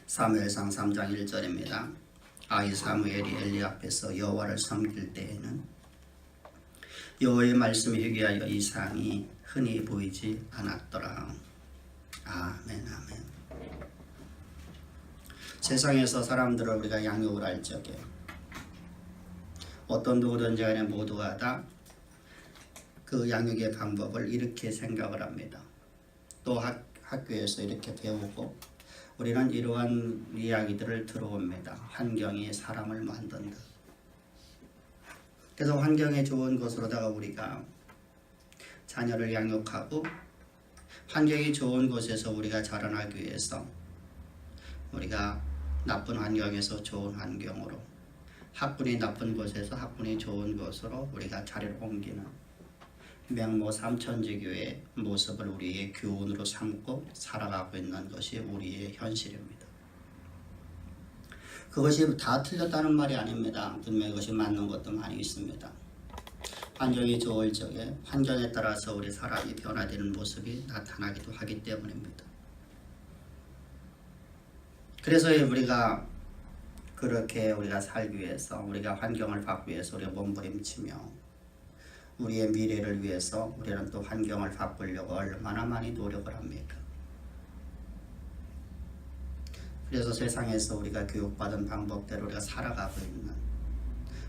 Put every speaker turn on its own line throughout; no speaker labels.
사무엘상 3장 1절입니다. 아이 사무엘이 엘리 앞에서 여호와를 섬길 때에는 여호와의 말씀이 희귀하여 이상이 흔히 보이지 않았더라. 아멘 아멘. 세상에서 사람들을 우리가 양육을 할 적에 어떤 누구든지 간에 모두가 다 그 양육의 방법을 이렇게 생각을 합니다. 또 학교에서 이렇게 배우고 우리는 이러한 이야기들을 들어옵니다. 환경이 사람을 만든다. 그래서 환경에 좋은 곳으로다가 우리가 자녀를 양육하고 환경이 좋은 곳에서 우리가 자라나기 위해서 우리가 나쁜 환경에서 좋은 환경으로, 학군이 나쁜 곳에서 학군이 좋은 곳으로 우리가 자리를 옮기는 명모 삼천지교의 모습을 우리의 교훈으로 삼고 살아가고 있는 것이 우리의 현실입니다. 그것이 다 틀렸다는 말이 아닙니다. 분명히 그것이 맞는 것도 많이 있습니다. 환경이 좋을 적에 환경에 따라서 우리 사람이 변화되는 모습이 나타나기도 하기 때문입니다. 그래서 우리가 그렇게 우리가 살기 위해서, 우리가 환경을 바꾸기 위해서 우리가 몸부림치며 우리의 미래를 위해서 우리는 또 환경을 바꾸려고 얼마나 많이 노력을 합니까? 그래서 세상에서 우리가 교육받은 방법대로 우리가 살아가고 있는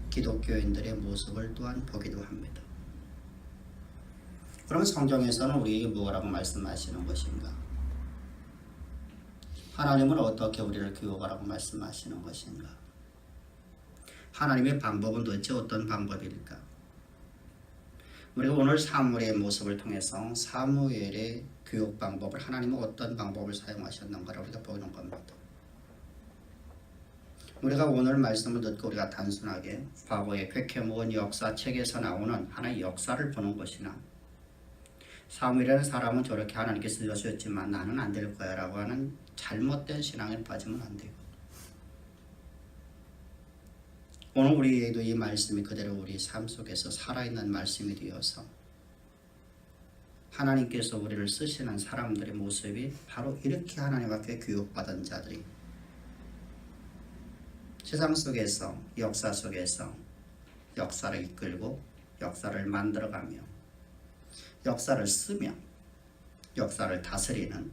기독교인들의 모습을 또한 보기도 합니다. 그러면 성경에서는 우리에게 뭐라고 말씀하시는 것인가? 하나님은 어떻게 우리를 교육하라고 말씀하시는 것인가? 하나님의 방법은 도대체 어떤 방법일까? 우리가 오늘 사무엘의 모습을 통해서 사무엘의 교육 방법을, 하나님은 어떤 방법을 사용하셨는가를 우리가 보는 겁니다. 우리가 오늘 말씀을 듣고 우리가 단순하게 과거의 쾌쾌모은 역사책에서 나오는 하나의 역사를 보는 것이나 사무엘이라는 사람은 저렇게 하나님께서 쓰셨지만 나는 안 될 거야 라고 하는 잘못된 신앙에 빠지면 안 돼요. 오늘 우리에게도 이 말씀이 그대로 우리 삶 속에서 살아있는 말씀이 되어서 하나님께서 우리를 쓰시는 사람들의 모습이 바로 이렇게 하나님 앞에 교육받은 자들이 세상 속에서, 역사 속에서 역사를 이끌고 역사를 만들어가며 역사를 쓰며 역사를 다스리는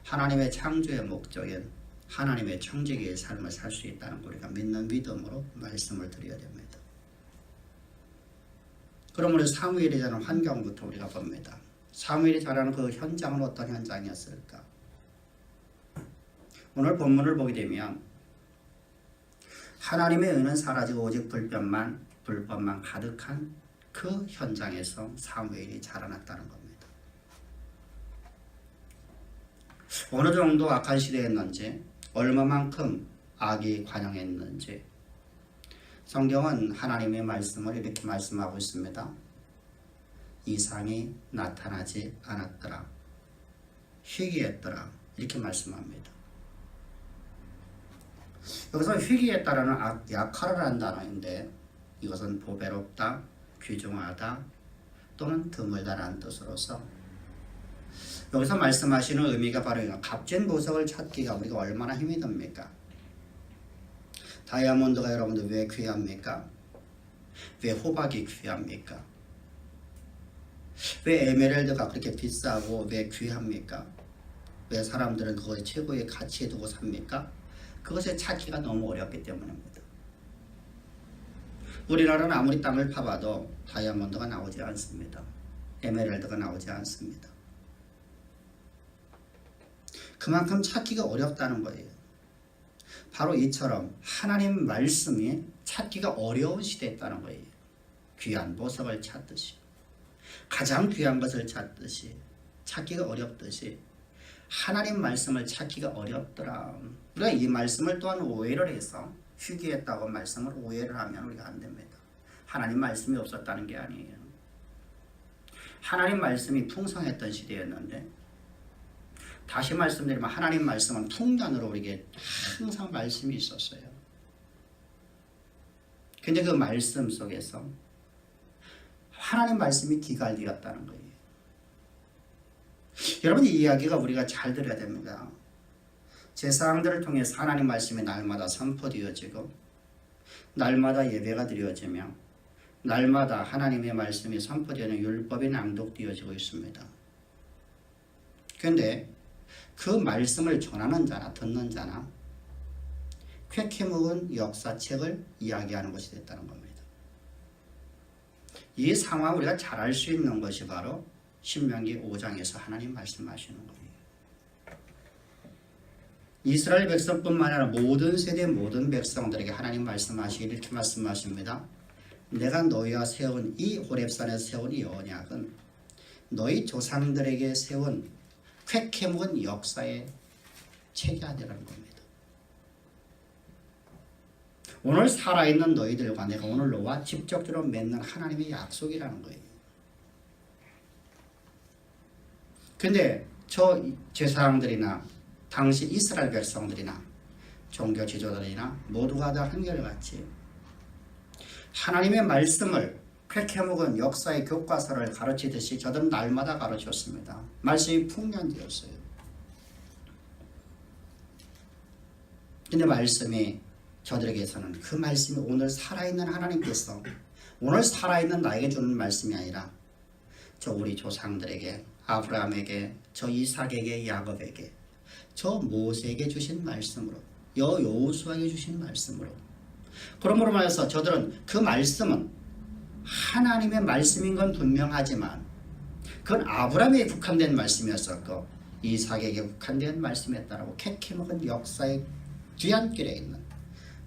하나님의 창조의 목적인 하나님의 청지기의 삶을 살 수 있다는 걸 우리가 믿는 믿음으로 말씀을 드려야 됩니다. 그럼 우리 사무엘이 자라는 환경부터 우리가 봅니다. 사무엘이 자라는 그 현장은 어떤 현장이었을까? 오늘 본문을 보게 되면 하나님의 의는 사라지고 오직 불법만 가득한 그 현장에서 사무엘이 자라났다는 겁니다. 어느 정도 악한 시대였는지, 얼마만큼 악이 관영했는지 성경은 하나님의 말씀을 이렇게 말씀하고 있습니다. 이상이 나타나지 않았더라. 희귀했더라. 이렇게 말씀합니다. 여기서 희귀했다라는 약하라는 단어인데 이것은 보배롭다, 귀중하다 또는 드물다라는 뜻으로서 여기서 말씀하시는 의미가 바로 값진 보석을 찾기가 우리가 얼마나 힘이 듭니까? 다이아몬드가 여러분들 왜 귀합니까? 왜 호박이 귀합니까? 왜 에메랄드가 그렇게 비싸고 왜 귀합니까? 왜 사람들은 그것을 최고의 가치에 두고 삽니까? 그것을 찾기가 너무 어렵기 때문입니다. 우리나라는 아무리 땅을 파봐도 다이아몬드가 나오지 않습니다. 에메랄드가 나오지 않습니다. 그만큼 찾기가 어렵다는 거예요. 바로 이처럼 하나님 말씀이 찾기가 어려운 시대였다는 거예요. 귀한 보석을 찾듯이, 가장 귀한 것을 찾듯이, 찾기가 어렵듯이 하나님 말씀을 찾기가 어렵더라. 우리가 이 말씀을 또한 오해를 해서 희귀했다고 말씀을 오해를 하면 우리가 안 됩니다. 하나님 말씀이 없었다는 게 아니에요. 하나님 말씀이 풍성했던 시대였는데, 다시 말씀드리면 하나님 말씀은 풍년으로 우리에게 항상 말씀이 있었어요. 근데 그 말씀 속에서 하나님 말씀이 기갈되었다는 거예요. 여러분 이 이야기가 우리가 잘 들어야 됩니다. 제사장들을 통해서 하나님 말씀이 날마다 선포되어지고 날마다 예배가 드려지며 날마다 하나님의 말씀이 선포되는 율법이 낭독되어지고 있습니다. 그런데 그 말씀을 전하는 자나 듣는 자나 쾌쾌 묵은 역사책을 이야기하는 것이 됐다는 겁니다. 이 상황을 우리가 잘 알 수 있는 것이 바로 신명기 5장에서 하나님 말씀하시는 거예요. 이스라엘 백성뿐만 아니라 모든 세대 모든 백성들에게 하나님 말씀하시기를 이렇게 말씀하십니다. 내가 너희와 세운 이 호렙산에서 세운 이 언약은 너희 조상들에게 세운 쾌쾌 묵은 역사의 책이 아니라는 겁니다. 오늘 살아있는 너희들과 내가 오늘 너와 직접적으로 맺는 하나님의 약속이라는 거예요. 근데 저 제사장들이나 당시 이스라엘 백성들이나 종교 지도자들이나 모두가 다 한결같이 하나님의 말씀을 쾌쾌 묵은 역사의 교과서를 가르치듯이 저들은 날마다 가르쳤습니다. 말씀이 풍년되었어요. 근데 말씀이 저들에게서는 그 말씀이 오늘 살아있는 하나님께서 오늘 살아있는 나에게 주는 말씀이 아니라 저 우리 조상들에게 아브라함에게 저 이삭에게 야곱에게 저 모세에게 주신 말씀으로 여호수아에게 주신 말씀으로 그러므로 말해서 저들은 그 말씀은 하나님의 말씀인 건 분명하지만 그건 아브라함에게 국한된 말씀이었었고 이삭에게 국한된 말씀이었다라고 캐캐 먹은 역사의 뒤안길에 있는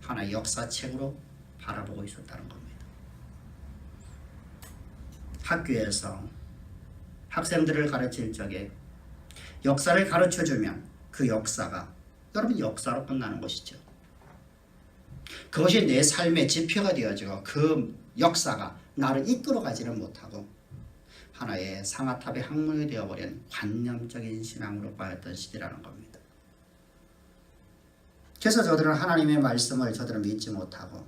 하나의 역사책으로 바라보고 있었다는 겁니다. 학교에서 학생들을 가르칠 적에 역사를 가르쳐주면 그 역사가 여러분 역사로 끝나는 것이죠. 그것이 내 삶의 지표가 되어지고 그 역사가 나를 이끌어가지는 못하고 하나의 상아탑의 학문이 되어버린 관념적인 신앙으로 빠졌던 시대라는 겁니다. 그래서 저들은 하나님의 말씀을 저들은 믿지 못하고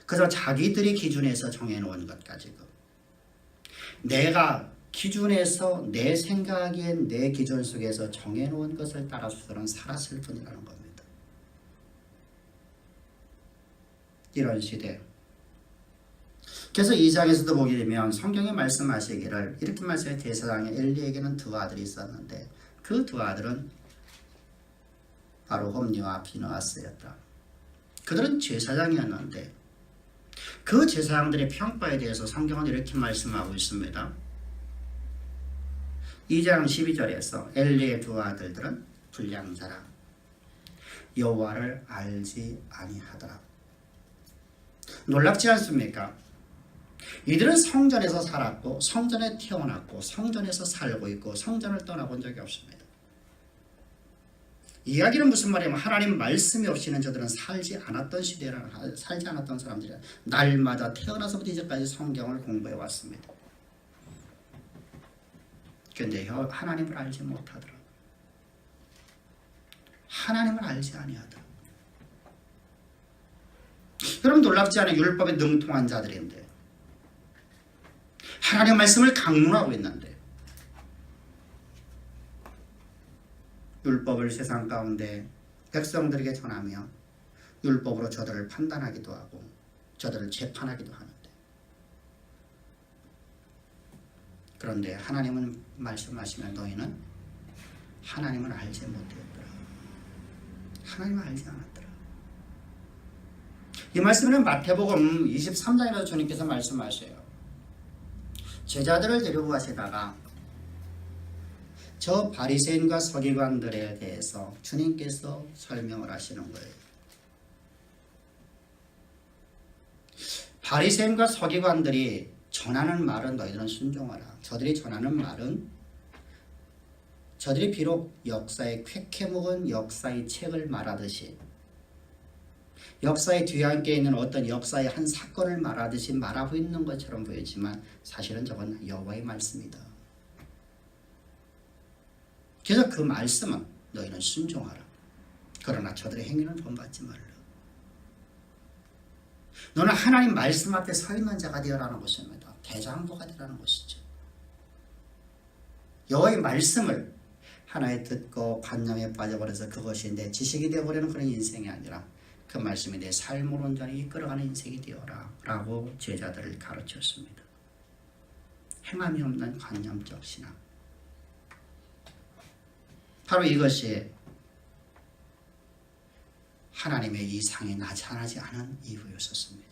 그저 자기들이 기준에서 정해놓은 것 가지고 내가 기준에서 내 생각엔 내 기준 속에서 정해놓은 것을 따라서 저들은 살았을 뿐이라는 겁니다. 이런 시대. 그래서 2장에서도 보게 되면 성경에 말씀하시기를 이렇게 말씀해 제사장의 엘리에게는 두 아들이 있었는데 그 두 아들은 바로 홈리와 비느하스였다. 그들은 제사장이었는데 그 제사장들의 평가에 대해서 성경은 이렇게 말씀하고 있습니다. 2장 12절에서 엘리의 두 아들들은 불량자라 여호와를 알지 아니하더라. 놀랍지 않습니까? 이들은 성전에서 살았고 성전에 태어났고 성전에서 살고 있고 성전을 떠나본 적이 없습니다. 이야기는 무슨 말이냐면 하나님 말씀이 없이는 저들은 살지 않았던 시대라는 살지 않았던 사람들이야. 날마다 태어나서부터 이제까지 성경을 공부해 왔습니다. 그런데 하나님을 알지 못하더라. 하나님을 알지 아니하더라. 여러분 놀랍지 않아요? 율법에 능통한 자들인데 하나님의 말씀을 강론하고 있는데 율법을 세상 가운데 백성들에게 전하며 율법으로 저들을 판단하기도 하고 저들을 재판하기도 하는데 그런데 하나님은 말씀하시면 너희는 하나님을 알지 못했더라. 하나님을 알지 않았더라. 이 말씀은 마태복음 23장에서 주님께서 말씀하셔요. 제자들을 데리고 가시다가 저 바리새인과 서기관들에 대해서 주님께서 설명을 하시는 거예요. 바리새인과 서기관들이 전하는 말은 너희들은 순종하라. 저들이 전하는 말은 저들이 비록 역사의 쾌쾌 묵은 역사의 책을 말하듯이 역사의 뒤안에 있는 어떤 역사의 한 사건을 말하듯이 말하고 있는 것처럼 보이지만 사실은 저건 여호와의 말씀이다. 그래서 그 말씀은 너희는 순종하라. 그러나 저들의 행위는 본받지 말라. 너는 하나님 말씀 앞에 서 있는 자가 되어라는 것입니다. 대장부가 되라는 것이죠. 여호와의 말씀을 하나에 듣고 관념에 빠져버려서 그것이 내 지식이 되어버리는 그런 인생이 아니라 그 말씀이 내 삶을 온전히 이끌어가는 인생이 되어라 라고 제자들을 가르쳤습니다. 행함이 없는 관념적 신앙. 바로 이것이 하나님의 이상이 나타나지 않은 이유였었습니다.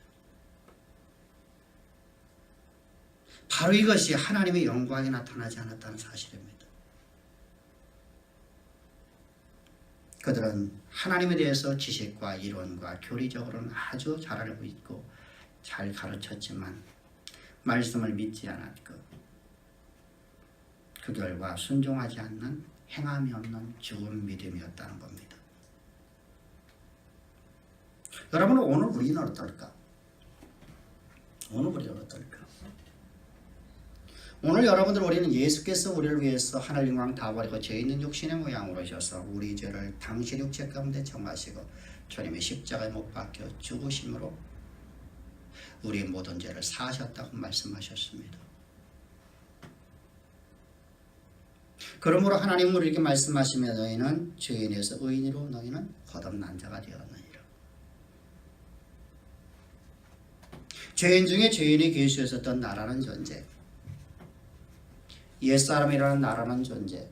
바로 이것이 하나님의 영광이 나타나지 않았다는 사실입니다. 그들은 하나님에 대해서 지식과 이론과 교리적으로는 아주 잘 알고 있고 잘 가르쳤지만 말씀을 믿지 않았고 그 결과 순종하지 않는 행함이 없는 죽은 믿음이었다는 겁니다. 여러분, 오늘 우리는 어떨까? 오늘 우리는 어떨까? 오늘 여러분들 우리는 예수께서 우리를 위해서 하늘 영광 다 버리고 죄 있는 육신의 모양으로 오셔서 우리 죄를 당신 육체 가운데 정하시고 주님의 십자가에 못 박혀 죽으심으로 우리의 모든 죄를 사하셨다고 말씀하셨습니다. 그러므로 하나님은 우리에게 말씀하시며 너희는 죄인에서 의인으로 너희는 거듭난 자가 되었느니라. 죄인 중에 죄인이 계수였었던 나라는 존재, 옛사람이라는 나라는 존재,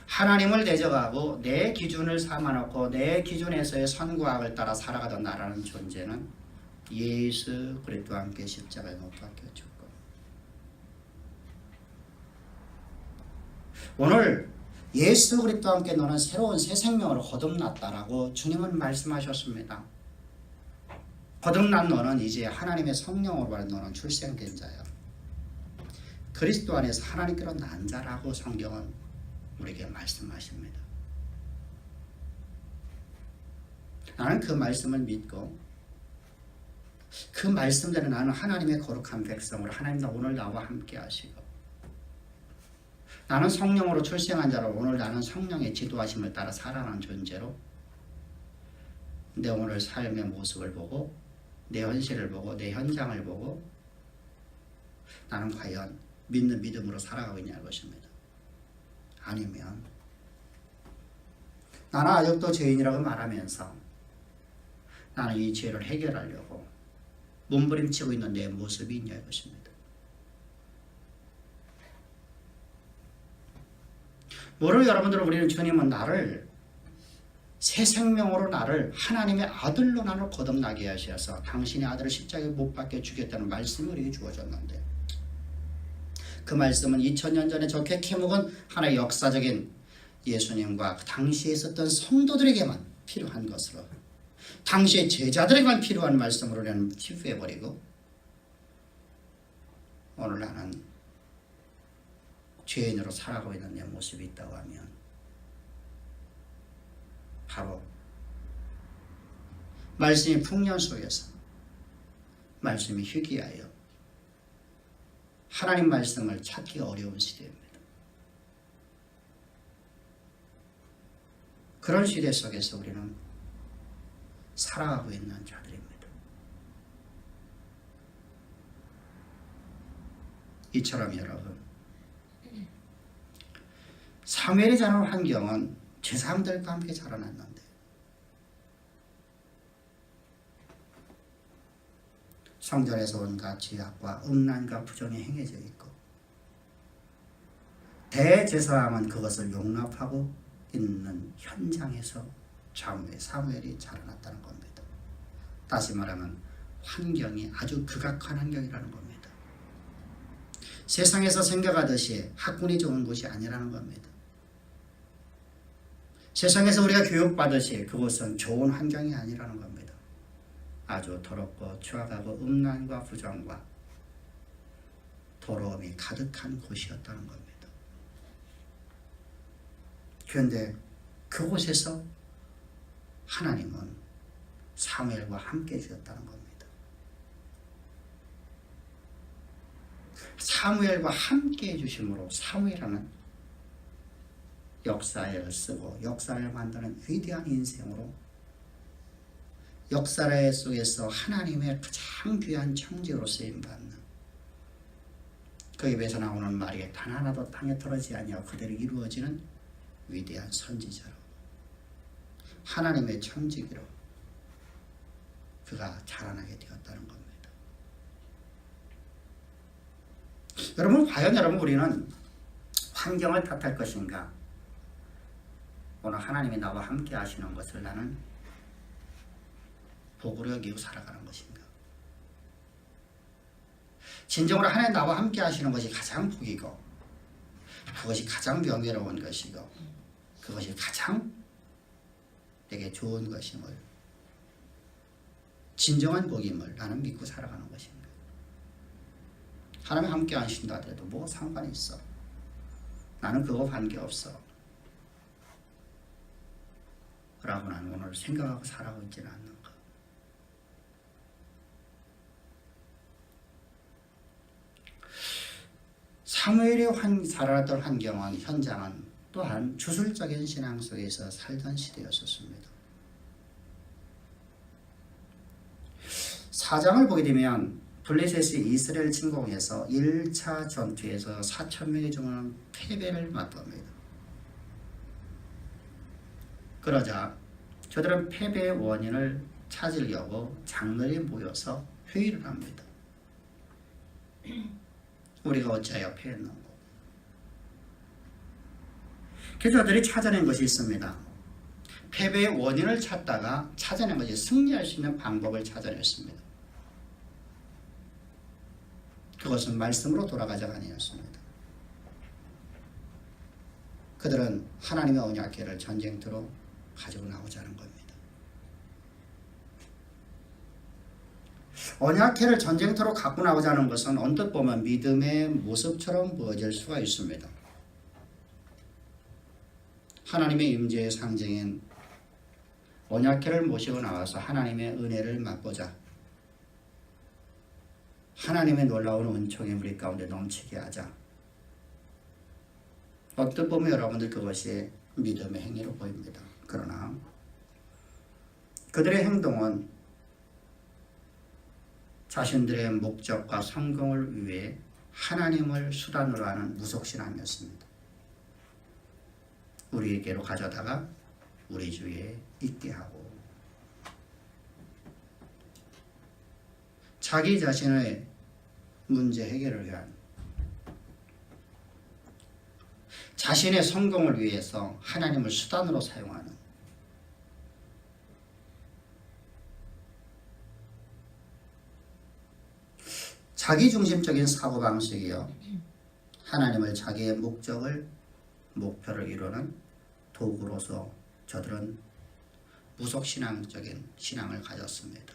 하나님을 대적하고 내 기준을 삼아놓고 내 기준에서의 선과 악을 따라 살아가던 나라는 존재는 예수 그리스도와 함께 십자가에 못 박혀 죽고 오늘 예수 그리스도와 함께 너는 새로운 새 생명을 거듭났다라고 주님은 말씀하셨습니다. 거듭난 너는 이제 하나님의 성령으로 말해 너는 출생된 자야. 그리스도 안에서 하나님께로 난 자라고 성경은 우리에게 말씀하십니다. 나는 그 말씀을 믿고 그 말씀대로 나는 하나님의 거룩한 백성으로 하나님도 오늘 나와 함께 하시고 나는 성령으로 출생한 자로 오늘 나는 성령의 지도하심을 따라 살아가는 존재로 내 오늘 삶의 모습을 보고 내 현실을 보고 내 현장을 보고 나는 과연 믿는 믿음으로 살아가고 있냐는 것입니다. 아니면 나는 아직도 죄인이라고 말하면서 나는 이 죄를 해결하려고 몸부림치고 있는 내 모습이 있냐 이것입니다. 모를 여러분들 우리는 주님은 나를 새 생명으로 나를 하나님의 아들로 나를 거듭나게 하셔서 당신의 아들을 십자가에 못 박혀 죽였다는 말씀이 우리에게 주어졌는데 그 말씀은 2000년 전에 적게 캐묵은 하나의 역사적인 예수님과 그 당시에 있었던 성도들에게만 필요한 것으로 당시의 제자들에게만 필요한 말씀으로 나는 치부해버리고 오늘 나는 죄인으로 살아가고 있는 내 모습이 있다고 하면 바로 말씀이 풍년 속에서 말씀이 희귀하여 하나님 말씀을 찾기가 어려운 시대입니다. 그런 시대 속에서 우리는 살아가고 있는 자들입니다. 이처럼 여러분 사무엘이 자란 환경은 제사장들과 함께 자라났는데 성전에서 온갖 죄악과 음란과 부정이 행해져 있고 대제사장은 그것을 용납하고 있는 현장에서 사무엘이 자라났다는 겁니다. 다시 말하면 환경이 아주 극악한 환경이라는 겁니다. 세상에서 생각하듯이 학군이 좋은 곳이 아니라는 겁니다. 세상에서 우리가 교육받듯이 그곳은 좋은 환경이 아니라는 겁니다. 아주 더럽고 추악하고 음란과 부정과 더러움이 가득한 곳이었다는 겁니다. 그런데 그곳에서 하나님은 사무엘과 함께 주셨다는 겁니다. 사무엘과 함께 해주심으로 사무엘은 역사를 쓰고 역사를 만드는 위대한 인생으로 역사 속에서 하나님의 가장 귀한 청지로 쓰임받는 그 입에서 나오는 말이 단 하나도 땅에 떨어지지 아니하고 그대로 이루어지는 위대한 선지자로 하나님의 청지기로 그가 자라나게 되었다는 겁니다. 여러분, 과연 우리는 환경을 탓할 것인가? 오늘 하나님이 나와 함께 하시는 것을 나는 복으로 여기고 살아가는 것인가? 진정으로 하나님 나와 함께 하시는 것이 가장 복이고 그것이 가장 명예로운 것이고 그것이 가장 내게 좋은 것임을, 진정한 복임을 나는 믿고 살아가는 것인가? 하나님 함께 하신다 하더라도 뭐 상관이 있어? 나는 그거 관계없어 라고 나는 오늘 생각하고 살아가고 있지는 않는가? 사무엘이 살아왔던 환경은, 현장은 또한 주술적인 신앙 속에서 살던 시대였었습니다. 4장을 보게 되면 블레셋이 이스라엘 침공해서 1차 전투에서 4,000명이 죽는 패배를 맛봅니다. 그러자 저들은 패배의 원인을 찾으려고 장로들이 모여서 회의를 합니다. 우리가 어찌하여 패했는고? 그래서 저들이 찾아낸 것이 있습니다. 패배의 원인을 찾다가 찾아낸 것이 승리할 수 있는 방법을 찾아냈습니다. 그것은 말씀으로 돌아가자가 아니었습니다. 그들은 하나님의 언약궤를 전쟁터로 가지고 나오자는 겁니다. 언약궤를 전쟁터로 갖고 나오자는 것은 언뜻 보면 믿음의 모습처럼 보여질 수가 있습니다. 하나님의 임재의 상징인 언약궤를 모시고 나와서 하나님의 은혜를 맛보자, 하나님의 놀라운 은총이 우리 가운데 넘치게 하자. 언뜻 보면 여러분들 그것이 믿음의 행위로 보입니다. 그러나 그들의 행동은 자신들의 목적과 성공을 위해 하나님을 수단으로 하는 무속신앙이었습니다. 우리에게로 가져다가 우리 주위에 있게 하고 자기 자신의 문제 해결을 위한, 자신의 성공을 위해서 하나님을 수단으로 사용하는, 자기중심적인 사고방식이요, 하나님을 자기의 목표를 이루는 도구로서 저들은 무속신앙적인 신앙을 가졌습니다.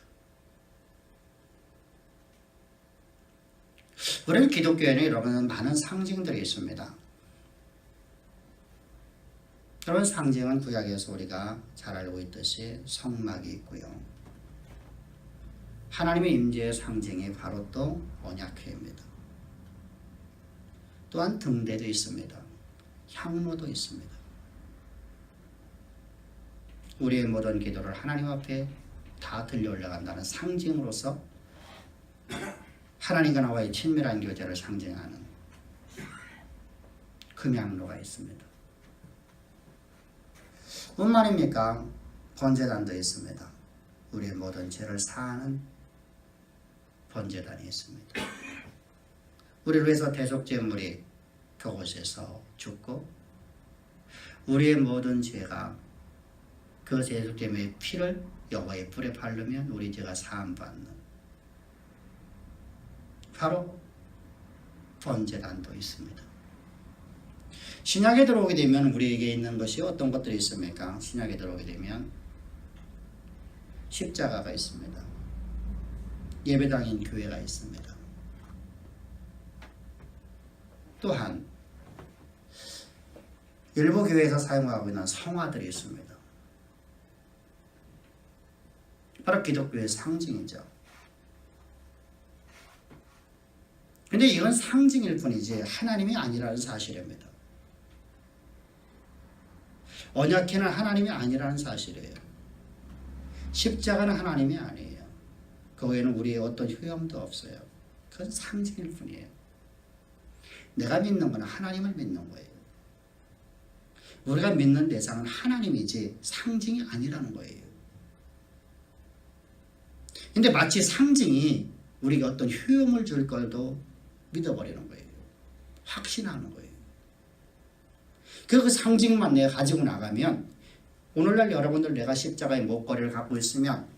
우리 기독교에는 여러분 많은 상징들이 있습니다. 그런 상징은 구약에서 우리가 잘 알고 있듯이 성막이 있고요. 하나님의 임재의 상징이 바로 또 언약궤입니다. 또한 등대도 있습니다. 향로도 있습니다. 우리의 모든 기도를 하나님 앞에 다 들려 올라간다는 상징으로서 하나님과 나와의 친밀한 교제를 상징하는 금향로가 있습니다. 뿐만입니까? 번제단도 있습니다. 우리의 모든 죄를 사하는 번제단이 있습니다. 우리를 위해서 대속제물이 그곳에서 죽고 우리의 모든 죄가 그 대속제물의 피를 여호와의 뿔에 바르면 우리 죄가 사함받는 바로 번제단도 있습니다. 신약에 들어오게 되면 우리에게 있는 것이 어떤 것들이 있습니까? 신약에 들어오게 되면 십자가가 있습니다. 예배당인 교회가 있습니다. 또한 일부 교회에서 사용하고 있는 성화들이 있습니다. 바로 기독교의 상징이죠. 근데 이건 상징일 뿐이지 하나님이 아니라는 사실입니다. 언약궤는 하나님이 아니라는 사실이에요. 십자가는 하나님이 아니에요. 거기에는 우리의 어떤 효용도 없어요. 그건 상징일 뿐이에요. 내가 믿는 건 하나님을 믿는 거예요. 우리가 믿는 대상은 하나님이지 상징이 아니라는 거예요. 근데 마치 상징이 우리가 어떤 효용을 줄 걸도 믿어버리는 거예요. 확신하는 거예요. 그 상징만 내가 가지고 나가면 오늘날 여러분들 내가 십자가의 목걸이를 갖고 있으면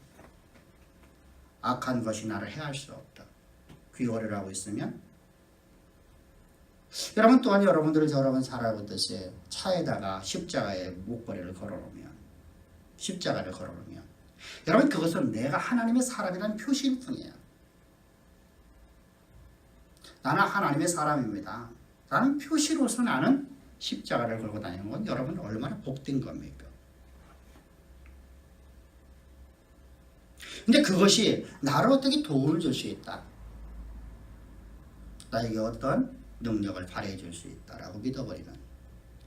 악한 것이 나를 해할 수 없다. 귀걸이를 하고 있으면 여러분 또한 여러분들을 저러분 살아보듯이 차에다가 십자가의 목걸이를 걸어놓으면 십자가를 걸어놓으면 여러분 그것은 내가 하나님의 사람이라는 표시일 뿐이에요. 나는 하나님의 사람입니다. 라는 표시로서 나는 십자가를 걸고 다니는 건 여러분 얼마나 복된 겁니까? 근데 그것이 나를 어떻게 도움을 줄 수 있다. 나에게 어떤 능력을 발휘해 줄 수 있다라고 믿어버리는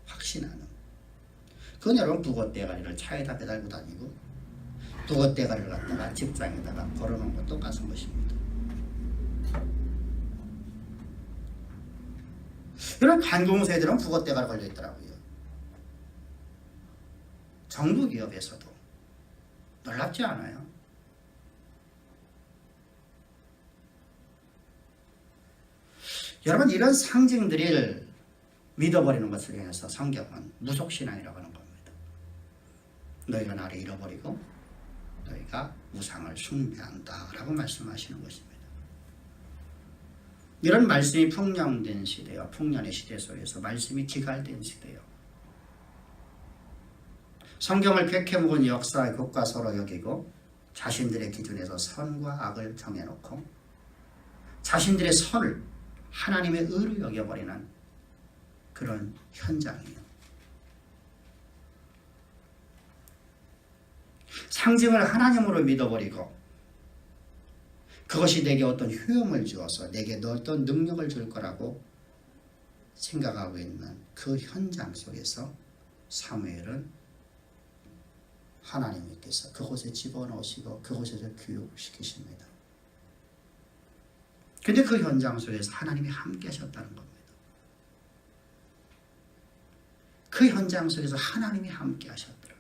확신하는 그건 여러분 북어대가리를 차에다 매달고 다니고 북어대가리를 갖다가 직장에다가 걸어놓은 것 똑같은 것입니다. 이런 관공서들은 북어대가리 걸려 있더라고요. 정부 기업에서도 놀랍지 않아요? 여러분 이런 상징들을 믿어버리는 것을 위해서 성경은 무속신앙이라고 하는 겁니다. 너희가 나를 잃어버리고 너희가 우상을 숭배한다 라고 말씀하시는 것입니다. 이런 말씀이 풍년된 시대와 풍년의 시대 속에서 말씀이 기갈된 시대요. 성경을 백해묵은 역사의 교과서로 여기고 자신들의 기준에서 선과 악을 정해놓고 자신들의 선을 하나님의 의로 여겨버리는 그런 현장이에요. 상징을 하나님으로 믿어버리고 그것이 내게 어떤 효용을 주어서 내게 어떤 능력을 줄 거라고 생각하고 있는 그 현장 속에서 사무엘은 하나님께서 그곳에 집어넣으시고 그곳에서 교육시키십니다. 근데 그 현장 속에서 하나님이 함께 하셨다는 겁니다. 그 현장 속에서 하나님이 함께 하셨더라고요.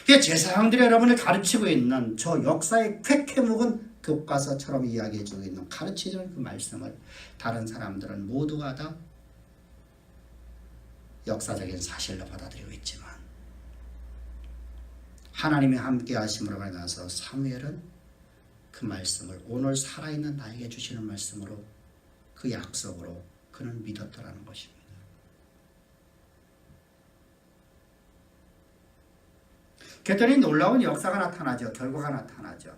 제사장들이 여러분을 가르치고 있는 저 역사의 쾌쾌묵은 교과서처럼 이야기해주고 있는 가르치는 그 말씀을 다른 사람들은 모두가 다 역사적인 사실로 받아들이고 있지만 하나님이 함께 하심으로 말미암아서 사무엘은 그 말씀을 오늘 살아있는 나에게 주시는 말씀으로 그 약속으로 그는 믿었더라는 것입니다. 그랬더니 놀라운 역사가 나타나죠. 결과가 나타나죠.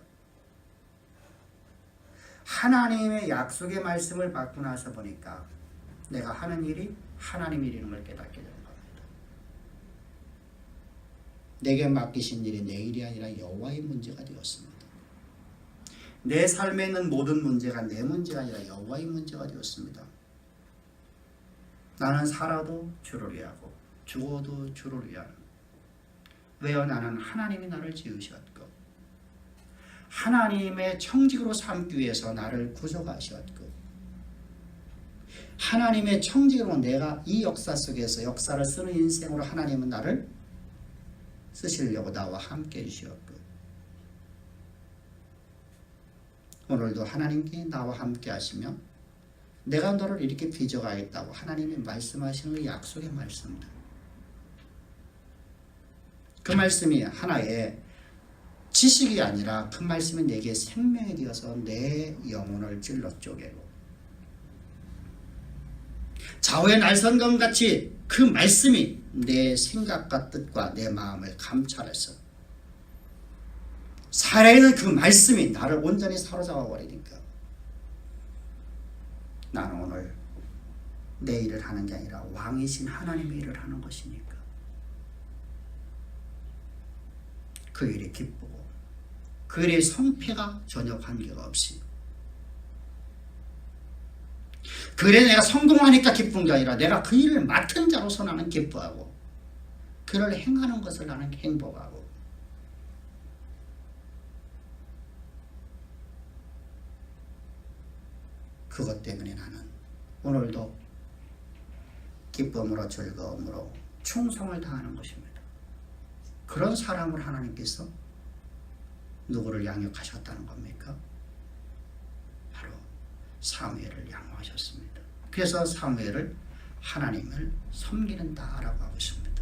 하나님의 약속의 말씀을 받고 나서 보니까 내가 하는 일이 하나님 일이라는 걸 깨닫게 되는 겁니다. 내게 맡기신 일이 내 일이 아니라 여호와의 문제가 되었습니다. 내 삶에 있는 모든 문제가 내 문제가 아니라 여호와의 문제가 되었습니다. 나는 살아도 주를 위하고 죽어도 주를 위하는 왜요? 나는 하나님이 나를 지으셨고 하나님의 청직으로 삼기 위해서 나를 구속하셨고 하나님의 청직으로 내가 이 역사 속에서 역사를 쓰는 인생으로 하나님은 나를 쓰시려고 나와 함께 해주셨고 오늘도 하나님께 나와 함께 하시며 내가 너를 이렇게 빚어가겠다고 하나님이 말씀하시는 그 약속의 말씀들 그 말씀이 하나의 지식이 아니라 그 말씀이 내게 생명이 되어서 내 영혼을 찔러 쪼개고 좌우의 날선검같이 그 말씀이 내 생각과 뜻과 내 마음을 감찰해서 살아있는 그 말씀이 나를 온전히 사로잡아 버리니까 나는 오늘 내 일을 하는 게 아니라 왕이신 하나님의 일을 하는 것이니까 그 일이 기쁘고 그 일의 성패가 전혀 관계가 없이 그 일에 내가 성공하니까 기쁜 게 아니라 내가 그 일을 맡은 자로서 나는 기뻐하고 그를 행하는 것을 나는 행복하고 그것 때문에 나는 오늘도 기쁨으로 즐거움으로 충성을 다하는 것입니다. 그런 사람을 하나님께서 누구를 양육하셨다는 겁니까? 바로 사무엘을 양육하셨습니다. 그래서 사무엘을 하나님을 섬기는다라고 하고 있습니다.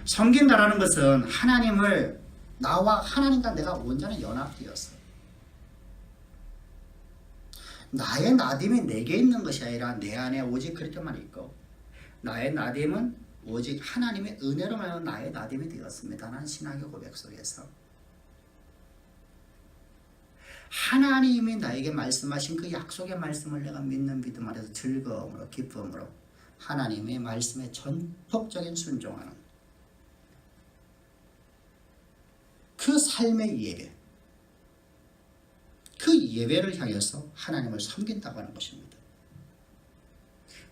섬긴다라는 것은 하나님을 나와 하나님과 내가 온전히 연합되었어. 나의 나됨이 내게 있는 것이 아니라 내 안에 오직 그리스도만 있고 나의 나됨은 오직 하나님의 은혜로 말하여 나의 나됨이 되었습니다. 라는 신학의 고백 속에서 하나님이 나에게 말씀하신 그 약속의 말씀을 내가 믿는 믿음 안에서 즐거움으로 기쁨으로 하나님의 말씀에 전폭적인 순종하는 그 삶의 예배, 그 예배를 향해서 하나님을 섬긴다고 하는 것입니다.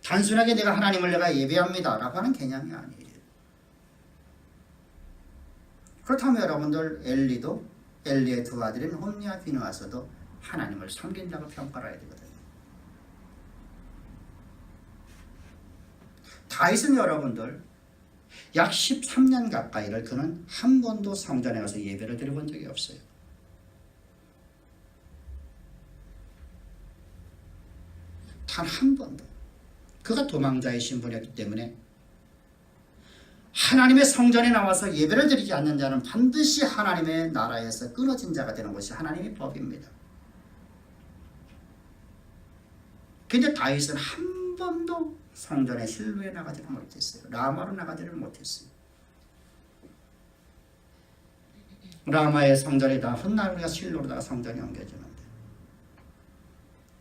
단순하게 내가 하나님을 내가 예배합니다 라고 하는 개념이 아니에요. 그렇다면 여러분들 엘리의 두 아들인 홈리와 비느하스도 하나님을 섬긴다고 평가를 해야 되거든요. 다윗은 여러분들 약 13년 가까이를 그는 한 번도 성전에 가서 예배를 드려본 적이 없어요. 단 한 번도. 그가 도망자의 신분이었기 때문에 하나님의 성전에 나와서 예배를 드리지 않는 자는 반드시 하나님의 나라에서 끊어진 자가 되는 것이 하나님의 법입니다. 그런데 다윗은 한 번도 성전의 실로에 나가지를 못했어요. 라마로 나가지를 못했어요. 라마의 성전에다 훗날 우리가 실로로다가 성전이 옮겨지는데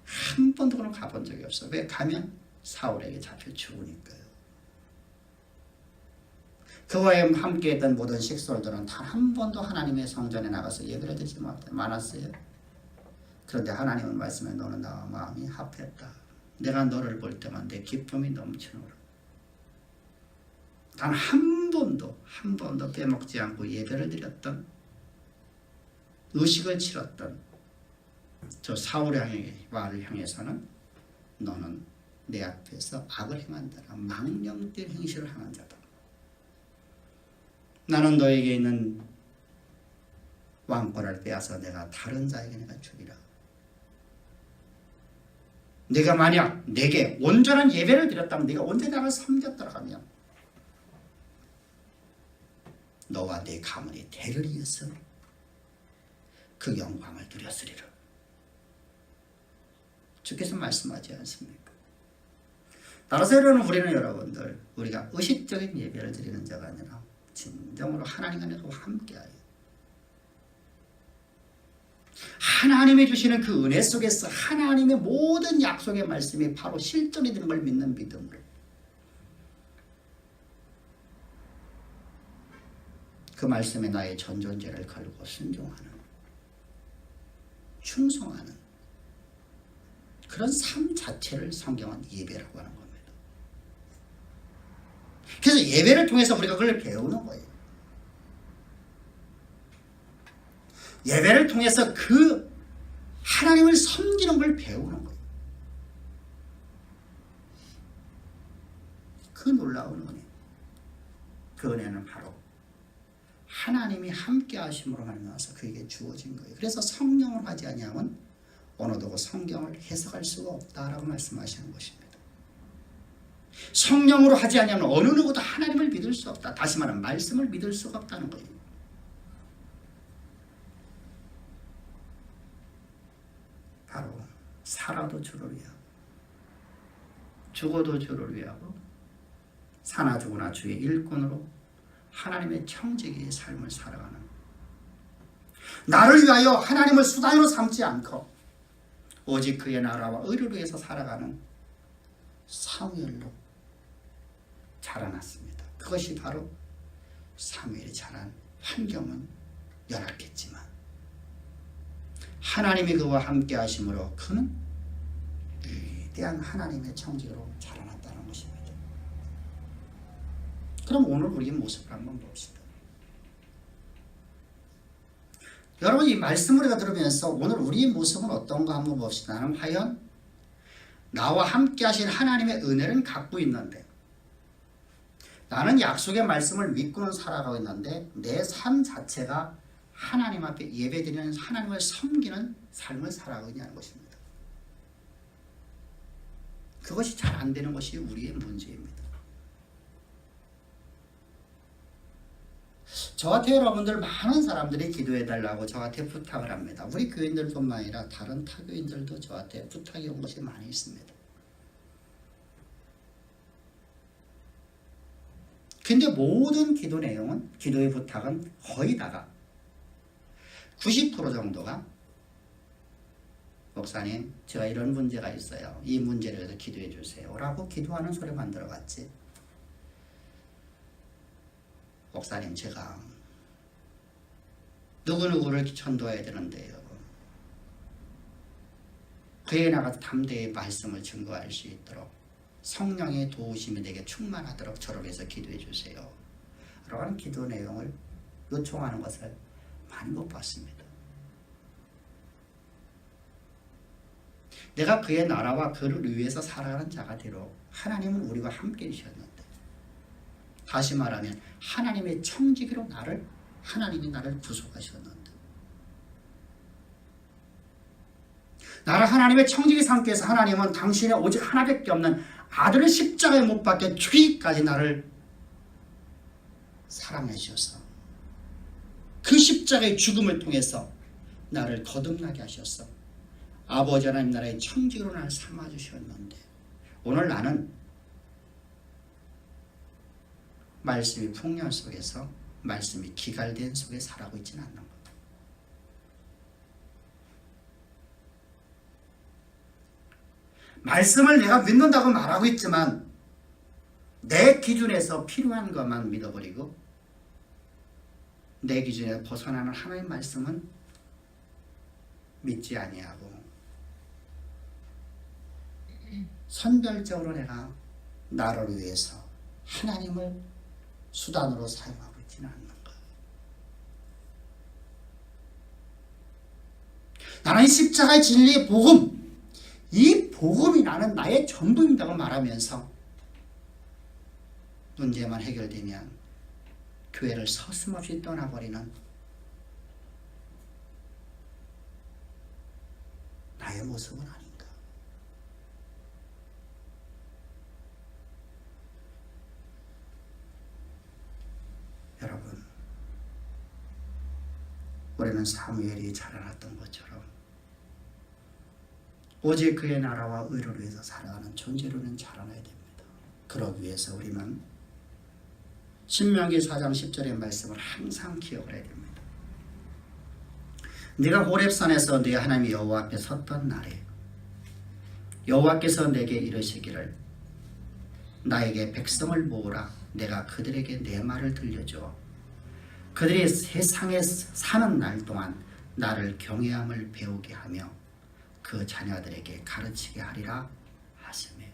한 번도 그럼 가본 적이 없어요. 왜? 가면 사울에게 잡혀 죽으니까요. 그와 함께 했던 모든 식솔들은 단 한 번도 하나님의 성전에 나가서 예배를 드리지 않았어요. 그런데 하나님은 말씀에 너는 나와 마음이 합했다. 내가 너를 볼 때만 내 기쁨이 넘치노라. 단 한 번도 빼먹지 않고 예배를 드렸던, 의식을 치렀던 저 사울의 와를 향해서는 너는 내 앞에서 악을 행한 자라, 망령된 행실을 행한 자다. 나는 너에게 있는 왕권을 빼앗아 내가 다른 자에게 내가 주리라. 네가 만약 내게 온전한 예배를 드렸다면, 네가 온전히 나를 섬겼더라 하면 너와 내 가문이 대를 이어서 그 영광을 누렸으리라. 주께서 말씀하지 않습니까? 따라서 우리는 여러분들, 우리가 의식적인 예배를 드리는 자가 아니라 진정으로 하나님 안에서 함께하여 하나님이 주시는 그 은혜 속에서 하나님의 모든 약속의 말씀이 바로 실존이 되는 걸 믿는 믿음으로 그 말씀에 나의 전존재를 걸고 순종하는, 충성하는 그런 삶 자체를 성경은 예배라고 하는 겁니다. 그래서 예배를 통해서 우리가 그걸 배우는 거예요. 예배를 통해서 그 하나님을 섬기는 걸 배우는 거예요. 그 놀라운 은혜, 그 은혜는 바로 하나님이 함께 하심으로 말미암아서 그에게 주어진 거예요. 그래서 성령을 하지 아니하면 어느도 성경을 해석할 수가 없다라고 말씀하시는 것입니다. 성령으로 하지 아니하면 어느 누구도 하나님을 믿을 수 없다. 다시 말하면 말씀을 믿을 수가 없다는 거예요. 바로 살아도 주를 위하고 죽어도 주를 위하고 사나 죽으나 주의 일꾼으로 하나님의 청지기의 삶을 살아가는, 나를 위하여 하나님을 수단으로 삼지 않고 오직 그의 나라와 의를 위해서 살아가는 사무엘로 자라났습니다. 그것이 바로 사무엘이 자란 환경은 열악했지만 하나님이 그와 함께 하심으로 그는 위대한 하나님의 청지기로 자라났다는 것입니다. 그럼 오늘 우리의 모습을 한번 봅시다. 여러분 이 말씀을 우리가 들으면서 오늘 우리의 모습은 어떤가 한번 봅시다. 나는 과연 나와 함께 하신 하나님의 은혜를 갖고 있는데 나는 약속의 말씀을 믿고는 살아가고 있는데 내 삶 자체가 하나님 앞에 예배드리는 하나님을 섬기는 삶을 살아가고 있냐는 것입니다. 그것이 잘 안 되는 것이 우리의 문제입니다. 저한테 여러분들 많은 사람들이 기도해달라고 저한테 부탁을 합니다. 우리 교인들뿐만 아니라 다른 타교인들도 저한테 부탁이 온 것이 많이 있습니다. 근데 모든 기도 내용은, 기도의 부탁은 거의 다가 90% 정도가 목사님 제가 이런 문제가 있어요. 이 문제를 위해서 기도해 주세요 라고 기도하는 소리만 들어봤지, 목사님 제가 누구누구를 전도해야 되는데요, 그에 나가서 담대히 말씀을 증거할 수 있도록 성령의 도우심이 내게 충만하도록 저를 위해서 기도해 주세요 라는 기도 내용을 요청하는 것을 많이 못 봤습니다. 내가 그의 나라와 그를 위해서 살아가는 자가 되도록 하나님은 우리와 함께 계셨는데, 다시 말하면 하나님의 청지기로 하나님이 나를 구속하셨는데, 나를 하나님의 청지기 삼기 위해서 하나님은 당신의 오직 하나밖에 없는 아들을 십자가에 못 박혀 죽이기까지 나를 사랑해 주셔서 그 십자가의 죽음을 통해서 나를 거듭나게 하셨어. 아버지 하나님 나라의 청지기로 나를 삼아주셨는데, 오늘 나는 말씀이 풍년 속에서, 말씀이 기갈된 속에 살아가고 있지는 않는 것. 말씀을 내가 믿는다고 말하고 있지만 내 기준에서 필요한 것만 믿어버리고 내 기준에서 벗어나는 하나님의 말씀은 믿지 아니하고, 선별적으로 내가 나를 위해서 하나님을 수단으로 사용하고 있지는 않는 것. 나는 십자가의 진리의 복음, 이 복음이 나는 나의 전부인다고 말하면서 문제만 해결되면 교회를 서슴없이 떠나버리는 나의 모습은 아닌가. 여러분, 우리는 사무엘이 자라났던 것처럼 오직 그의 나라와 의를 위해서 살아가는 존재로는 자라나야 됩니다. 그러기 위해서 우리는 신명기 4장 10절의 말씀을 항상 기억을 해야 됩니다. 네가 호렙산에서 네 하나님 여호와 앞에 섰던 날에 여호와께서 내게 이르시기를 나에게 백성을 모으라. 내가 그들에게 내 말을 들려주어 그들이 세상에 사는 날 동안 나를 경외함을 배우게 하며 그 자녀들에게 가르치게 하리라 하시며.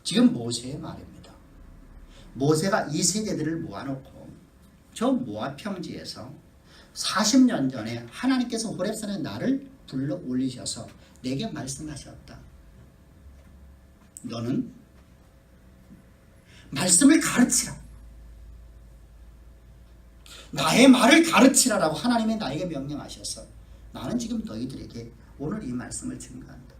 지금 모세의 말입니다. 모세가 이 세대들을 모아놓고 저 모압 평지에서 40년 전에 하나님께서 호렙산에 나를 불러 올리셔서 내게 말씀하셨다. 너는 말씀을 가르치라. 나의 말을 가르치라라고 하나님이 나에게 명령하셔서 나는 지금 너희들에게 오늘 이 말씀을 증거한다.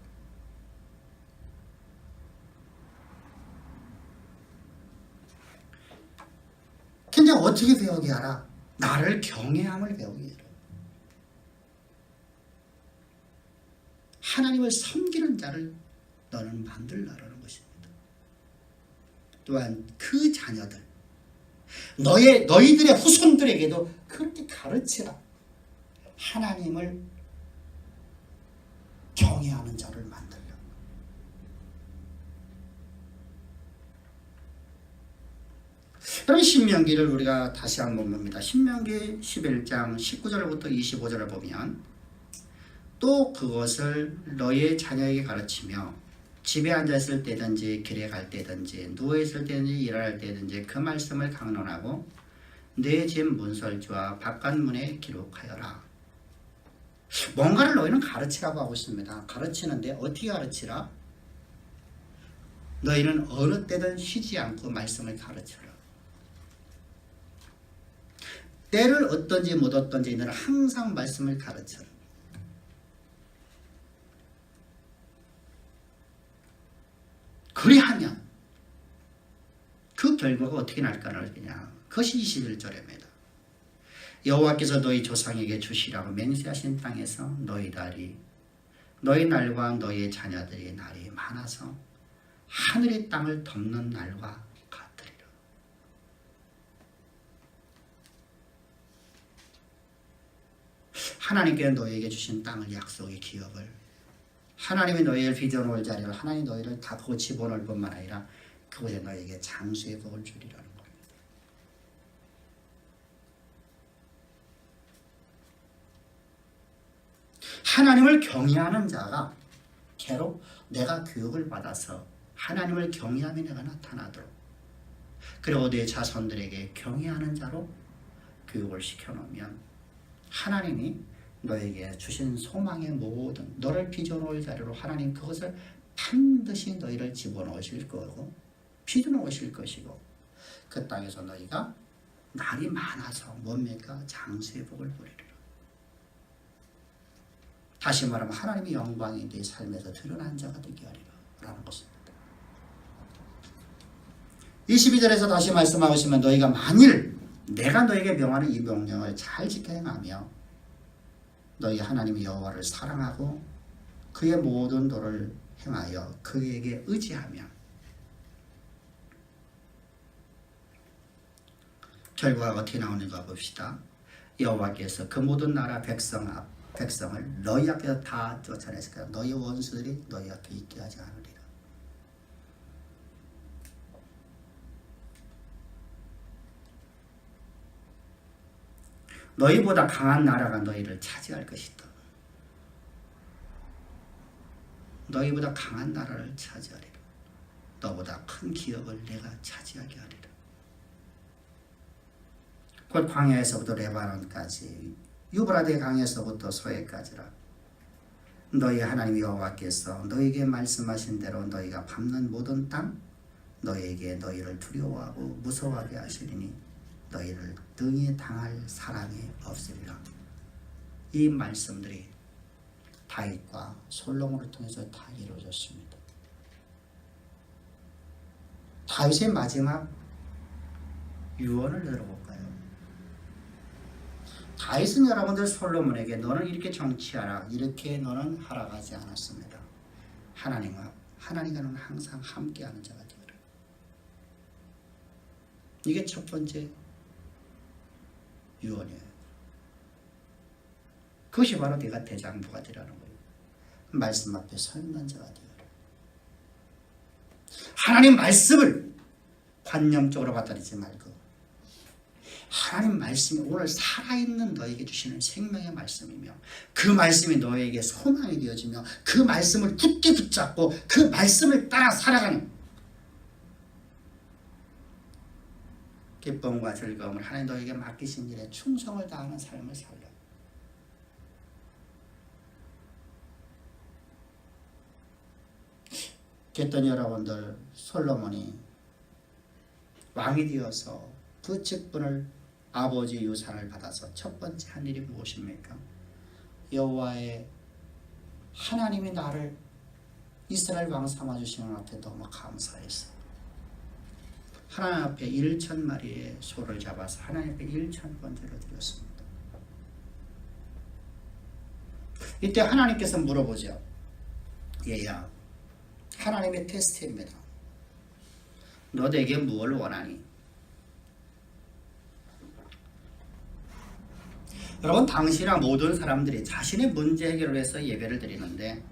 근데 어떻게 배우게 하라? 나를 경외함을 배우게 해라. 하나님을 섬기는 자를 너는 만들라라는 것입니다. 또한 그 자녀들, 너희들의 후손들에게도 그렇게 가르치라. 하나님을 경외하는 자를 만들라. 그럼 신명기를 우리가 다시 한번 봅니다. 신명기 11장 19절부터 25절을 보면 또 그것을 너희의 자녀에게 가르치며 집에 앉아있을 때든지 길에 갈 때든지 누워있을 때든지 일할 때든지 그 말씀을 강론하고 내 집 문설주와 바깥문에 기록하여라. 뭔가를 너희는 가르치라고 하고 있습니다. 가르치는데 어떻게 가르치라? 너희는 어느 때든 쉬지 않고 말씀을 가르쳐라. 때를 얻든지 못 얻든지 너는 항상 말씀을 가르쳐라. 그리하면 그 결과가 어떻게 날까를 그냥 그것이 21절입니다. 여호와께서 너희 조상에게 주시라고 맹세하신 땅에서 너희 날과 너희의 자녀들의 날이 많아서 하늘의 땅을 덮는 날과 같으리라. 하나님께서 너희에게 주신 땅을 약속의 기업을 하나님이 너희를 빚어놓을 자리를 하나님이 너희를 다 그곳 집어넣을 뿐만 아니라 그곳에 너희에게 장수의 복을 주리라는 겁니다. 하나님을 경외하는 자가 괴로 내가 교육을 받아서 하나님을 경외함이 내가 나타나도록 그리고 내 자손들에게 경외하는 자로 교육을 시켜놓으면 하나님이 너에게 주신 소망의 모든 너를 빚어놓을 자리로 하나님 그것을 반드시 너희를 집어넣으실 거고 빚어놓으실 것이고 그 땅에서 너희가 날이 많아서 뭡니까? 장수의 복을 보리리라. 다시 말하면 하나님의 영광이 네 삶에서 드러난 자가 되게 하리라 라는 것입니다. 22절에서 다시 말씀하고 있으면 너희가 만일 내가 너에게 명하는 이 명령을 잘 지켜 행하며 너희 하나님 여호와를 사랑하고 그의 모든 도를 행하여 그에게 의지하며 결과가 어떻게 나오는가 봅시다. 여호와께서 그 모든 나라 백성을 너희 앞에서 다 쫓아냈을 거야. 너희 원수들이 너희 앞에 있게 하지 않으리라. 너희보다 강한 나라가 너희를 차지할 것이다. 너희보다 강한 나라를 차지하리라. 너보다 큰 기업을 내가 차지하게 하리라. 곧 광야에서부터 레바논까지 유브라데 강에서부터 소에까지라. 너희 하나님 여호와께서 너희에게 말씀하신 대로 너희가 밟는 모든 땅 너희에게 너희를 두려워하고 무서워하게 하시리니 너희를 등에 당할 사람이 없으리라. 이 말씀들이 다윗과 솔로몬을 통해서 다 이루어졌습니다. 다윗의 마지막 유언을 들어볼까요? 다윗은 여러분들 솔로몬에게 너는 이렇게 정치하라 이렇게 너는 하라고 하지 않았습니다. 하나님과 너는 항상 함께하는 자가 되어라. 이게 첫 번째 유언이에요. 그것이 바로 네가 대장부가 되라는 거예요. 말씀 앞에 서있는 자가 되어라. 하나님 말씀을 관념적으로 받아들이지 말고 하나님 말씀이 오늘 살아있는 너에게 주시는 생명의 말씀이며 그 말씀이 너에게 소망이 되어지며 그 말씀을 굳게 붙잡고 그 말씀을 따라 살아가는 기쁨과 즐거움을 하나님 너에게 맡기신 일에 충성을 다하는 삶을 살라. 그랬더니 여러분들 솔로몬이 왕이 되어서 그 직분을 아버지 유산을 받아서 첫 번째 한 일이 무엇입니까? 여호와의 하나님이 나를 이스라엘 왕 삼아주시는 앞에 너무 감사했어. 하나님 앞에 1,000마리의 소를 잡아서 하나님 앞에 1,000번째로 드렸습니다. 이때 하나님께서 물어보죠. 얘야, 하나님의 테스트입니다. 너 내게 무엇을 원하니? 여러분, 당시나 모든 사람들이 자신의 문제 해결을 위해서 예배를 드리는데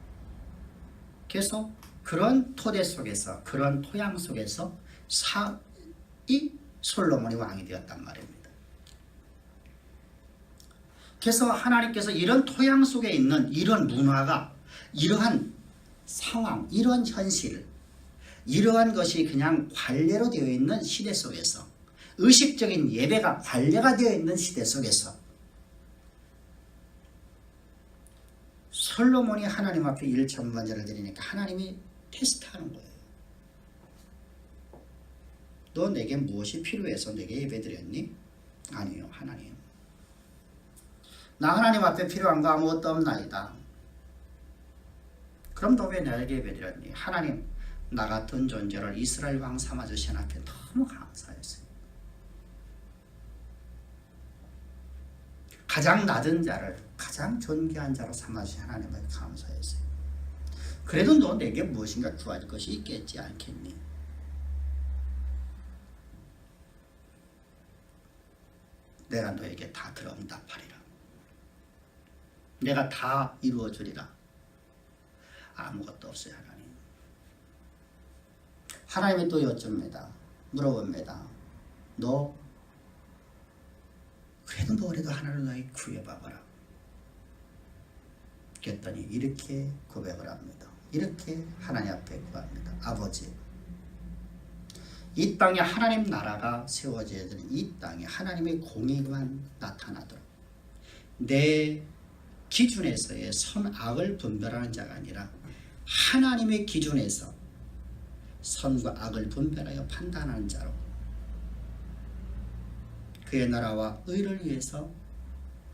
계속 그런 토대 속에서 그런 토양 속에서 이 솔로몬이 왕이 되었단 말입니다. 그래서 하나님께서 이런 토양 속에 있는 이런 문화가 이러한 상황, 이러한 현실, 이러한 것이 그냥 관례로 되어 있는 시대 속에서 의식적인 예배가 관례가 되어 있는 시대 속에서 솔로몬이 하나님 앞에 1천만전을 드리니까 하나님이 테스트하는 거예요. 너 내게 무엇이 필요해서 내게 예배드렸니? 아니요, 하나님. 나 하나님 앞에 필요한 거 아무것도 없나이다. 그럼 너 왜 나에게 예배드렸니? 하나님, 나 같은 존재를 이스라엘 왕 삼아주신 앞에 너무 감사했어요. 가장 낮은 자를 가장 존귀한 자로 삼아주신 하나님을 감사했어요. 그래도 너 내게 무엇인가 구할 것이 있겠지 않겠니? 내가 너에게 다 응답하리라. 내가 다 이루어 주리라. 아무것도 없어요, 하나님. 하나님이 또 여쭙니다. 물어봅니다. 너 그래도 뭐래도 하나를 너희 구해봐봐라. 그랬더니 이렇게 고백을 합니다. 이렇게 하나님 앞에 구합니다. 아버지, 이 땅에 하나님 나라가 세워져야 되는 이 땅에 하나님의 공의만 나타나도록 내 기준에서의 선악을 분별하는 자가 아니라 하나님의 기준에서 선과 악을 분별하여 판단하는 자로 그의 나라와 의를 위해서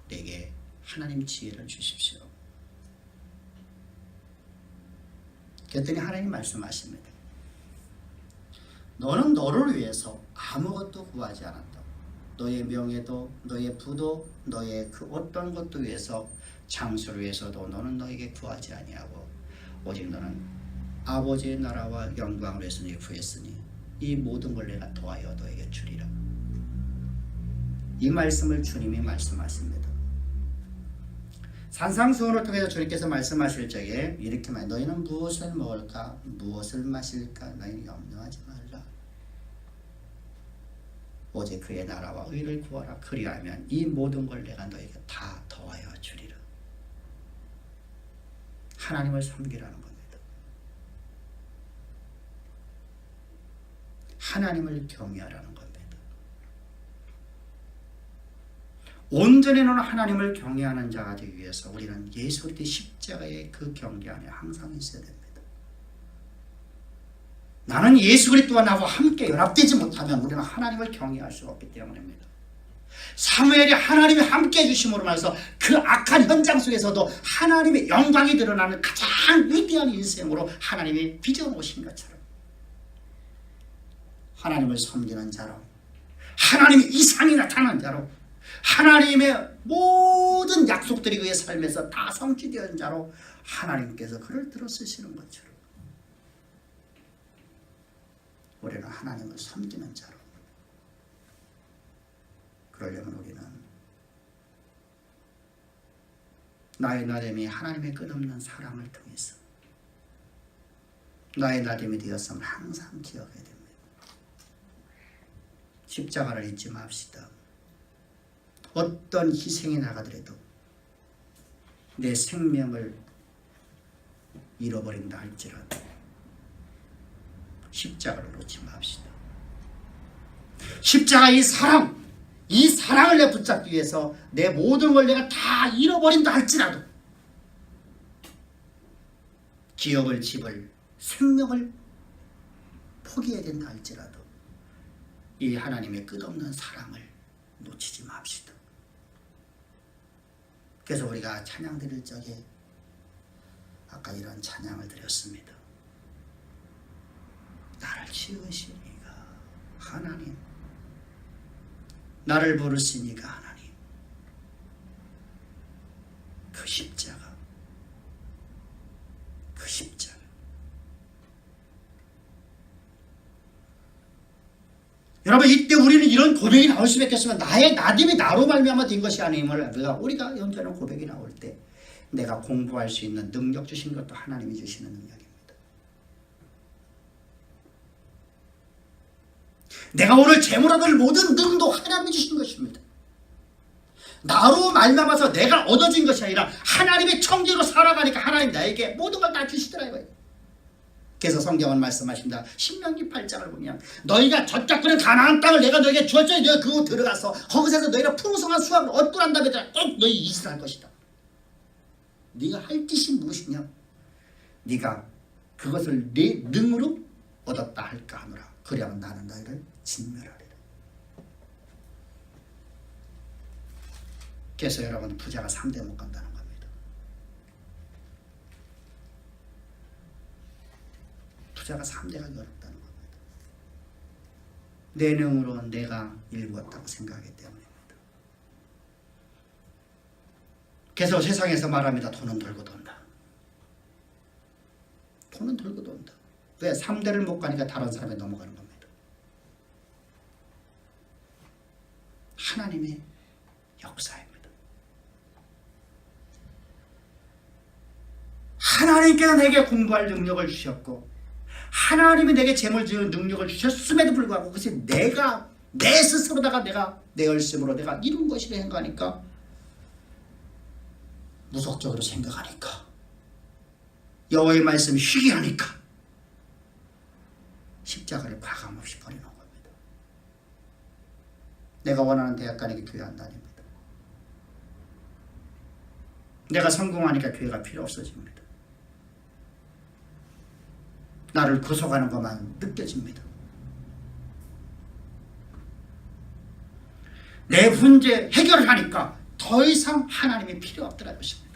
내게 하나님 지혜를 주십시오. 그랬더니 하나님 말씀하십니다. 너는 너를 위해서 아무것도 구하지 않았다. 너의 명예도 너의 부도 너의 그 어떤 것도 위해서 장수를 위해서도 너는 너에게 구하지 아니하고 오직 너는 아버지의 나라와 영광을 위해서 네게 구했으니 이 모든 걸 내가 더하여 너에게 주리라. 이 말씀을 주님이 말씀하십니다. 산상수훈을 통해서 주님께서 말씀하실 적에 이렇게 말 너희는 무엇을 먹을까 무엇을 마실까 너희는 염려하지 말라. 오직 그의 나라와 의를 구하라. 그리하면 이 모든 걸 내가 너에게 다 더하여 주리라. 하나님을 섬기라는 겁니다. 하나님을 경외하라는 겁니다. 온전히 너는 하나님을 경외하는 자가 되기 위해서 우리는 예수 그리스도의 십자가의 그 경계 안에 항상 있어야 됩니다. 나는 예수 그리스도와 나와 함께 연합되지 못하면 우리는 하나님을 경외할 수가 없기 때문입니다. 사무엘이 하나님이 함께 해주심으로 말해서 그 악한 현장 속에서도 하나님의 영광이 드러나는 가장 위대한 인생으로 하나님이 빚어놓으신 것처럼 하나님을 섬기는 자로 하나님의 이상이 나타나는 자로 하나님의 모든 약속들이 그의 삶에서 다 성취되는 자로 하나님께서 그를 들어 쓰시는 것처럼 우리는 하나님을 섬기는 자로 그러려면 우리는 나의 나됨이 하나님의 끝없는 사랑을 통해서 나의 나됨이 되었음을 항상 기억해야 됩니다. 십자가를 잊지 맙시다. 어떤 희생이 나가더라도 내 생명을 잃어버린다 할지라도 십자가를 놓지 맙시다. 십자가 이 사랑을 내 붙잡기 위해서 내 모든 걸 내가 다 잃어버린다 할지라도 기업을 집을 생명을 포기해야 된다 할지라도 이 하나님의 끝없는 사랑을 놓치지 맙시다. 그래서 우리가 찬양 드릴 적에 아까 이런 찬양을 드렸습니다. 나를 지으시니가 하나님, 나를 부르시니가 하나님, 그 십자가 여러분, 이때 우리는 이런 고백이 나올 수밖에 없으면 나의 나됨이 나로 말미암아 된 것이 아님을 우리가 연결하는 고백이 나올 때 내가 공부할 수 있는 능력 주신 것도 하나님이 주시는 능력입니다. 내가 오늘 재물 얻을 모든 능도 하나님이 주신 것입니다. 나로 말미암아서 내가 얻어진 것이 아니라 하나님의 청지로 살아가니까 하나님 나에게 모든 걸 다 주시더라 이거예요. 그래서 성경은 말씀하신다. 신명기 8장을 보면 너희가 젖잡고는 가나안 땅을 내가 너희에게 주었으니 너희가 그곳 들어가서 거기서 너희가 풍성한 수확을 얻고 난 다음에 꼭 너희 이스라엘 것이다. 네가 할 뜻이 무엇이냐? 네가 그것을 네 능으로 얻었다 할까 하노라. 그리하면 나는 너희를 진멸하리라. 그래서 여러분 부자가 3대 못 간다는 겁니다. 부자가 3대 가기 어렵다는 겁니다. 내 능으로 내가 일구었다고 생각하기 때문입니다. 그래서 세상에서 말합니다. 돈은 돌고 돈다. 돈은 돌고 돈다. 왜? 3대를 못 가니까 다른 사람에 넘어가는 겁니다. 하나님의 역사입니다. 하나님께서 내게 공부할 능력을 주셨고 하나님이 내게 재물 지을 능력을 주셨음에도 불구하고 그것이 내가 내 스스로다가 내가 내 열심으로 내가 이룬 것이라 생각하니까 무속적으로 생각하니까 여호와의 말씀이 희귀하니까 십자가를 과감없이 버리는 겁니다. 내가 원하는 대학 가니까 교회 안 다닙니다. 내가 성공하니까 교회가 필요 없어집니다. 나를 구속하는 것만 느껴집니다. 내 문제 해결을 하니까 더 이상 하나님이 필요 없더라는 것입니다.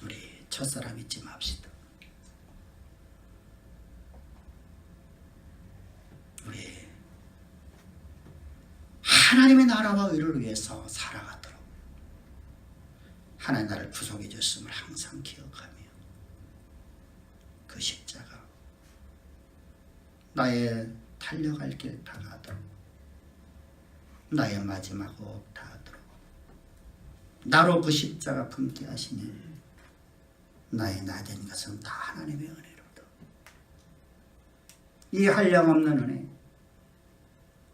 우리 첫사람 잊지 맙시다. 우리 하나님의 나라와 의를 위해서 살아가도록 하나님 나를 구속해 줬음을 항상 기억하며 그 십자가 나의 달려갈 길 다가도록 나의 마지막 호흡 다하도록 나로 그 십자가 품게 하시니 나의 나된 것은 다 하나님의 은혜로다. 이 한량없는 은혜,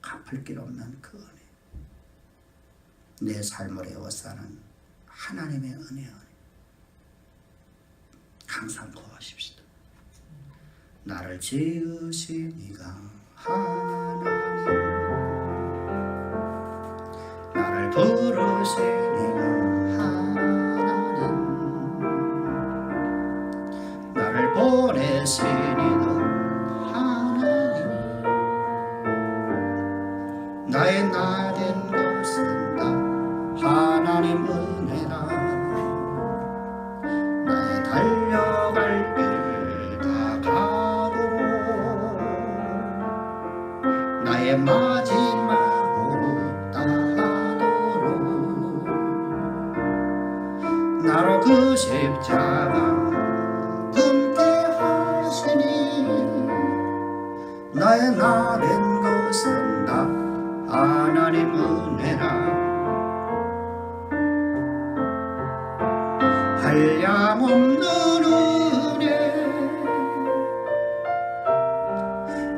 갚을 길 없는 그 은혜, 내 삶을 에워싸는 하나님의 은혜 항상 구하십시다. 나를 지으신 이가 하나님, 나를 부르신 이가 하나님, 나를 보내신 이가 하나님, 나의 나된 것은 다 하나님 은혜라. 나의 달려갈 길 다가도록 나의 마지막 호흡 다하도록 나로 그 십자가 품게 하시니 나의 나된 것은 다 하나님 은혜라. 한량없는 은혜,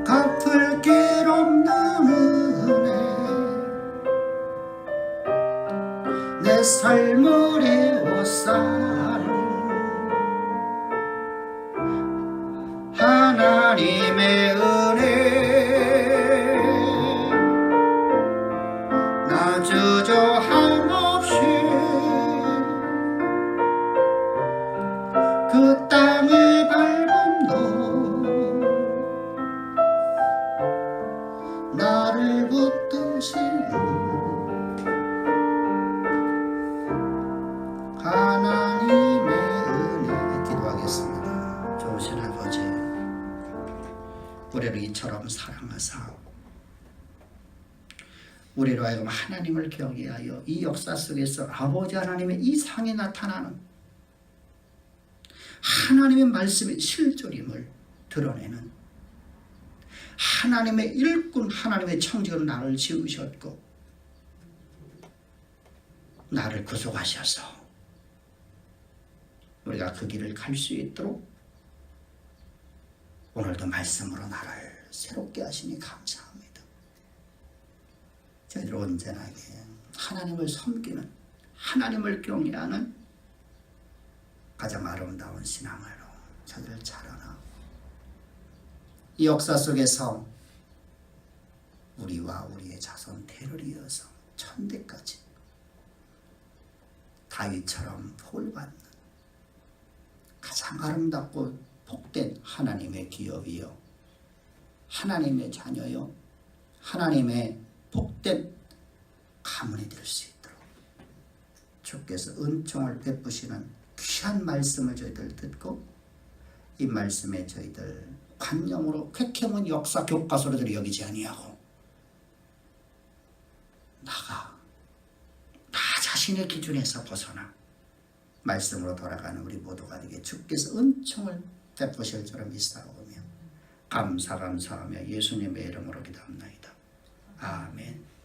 갚을 길 없는 은혜, 내 삶을 에워싸는 하나님의 은혜, 나 주저함 없이 그 땅을 밟음도 나를 붙드시는 하나님의 은혜. 기도하겠습니다. 좋으신 아버지, 우리를 이처럼 사랑하사 우리로 하여금 하나님을 경외하여 이 역사 속에서 아버지 하나님의 이 상에 나타나는 하나님의 말씀의 실존임을 드러내는 하나님의 일꾼, 하나님의 청지기로 나를 지으셨고 나를 구속하셔서 우리가 그 길을 갈 수 있도록 오늘도 말씀으로 나를 새롭게 하시니 감사합니다. 저희들 언제나 하나님을 섬기는 하나님을 경외하는 가장 아름다운 신앙으로 저들을 자라나. 이 역사 속에서 우리와 우리의 자손 대를 이어서 천대까지 다윗처럼 복을 받는 가장 아름답고 복된 하나님의 기업이요, 하나님의 자녀요, 하나님의 복된 가문이 될 수 있도록 주께서 은총을 베푸시는 귀한 말씀을 저희들 듣고 이 말씀에 저희들 관념으로 쾌kä문 역사 교과서로들 여기지 아니하고 나 자신의 기준에서 벗어나 말씀으로 돌아가는 우리 모두가 되게 주께서 은총을 베푸실 줄을 믿사오며 감사하며 예수님의 이름으로 기도합나이다. 아멘.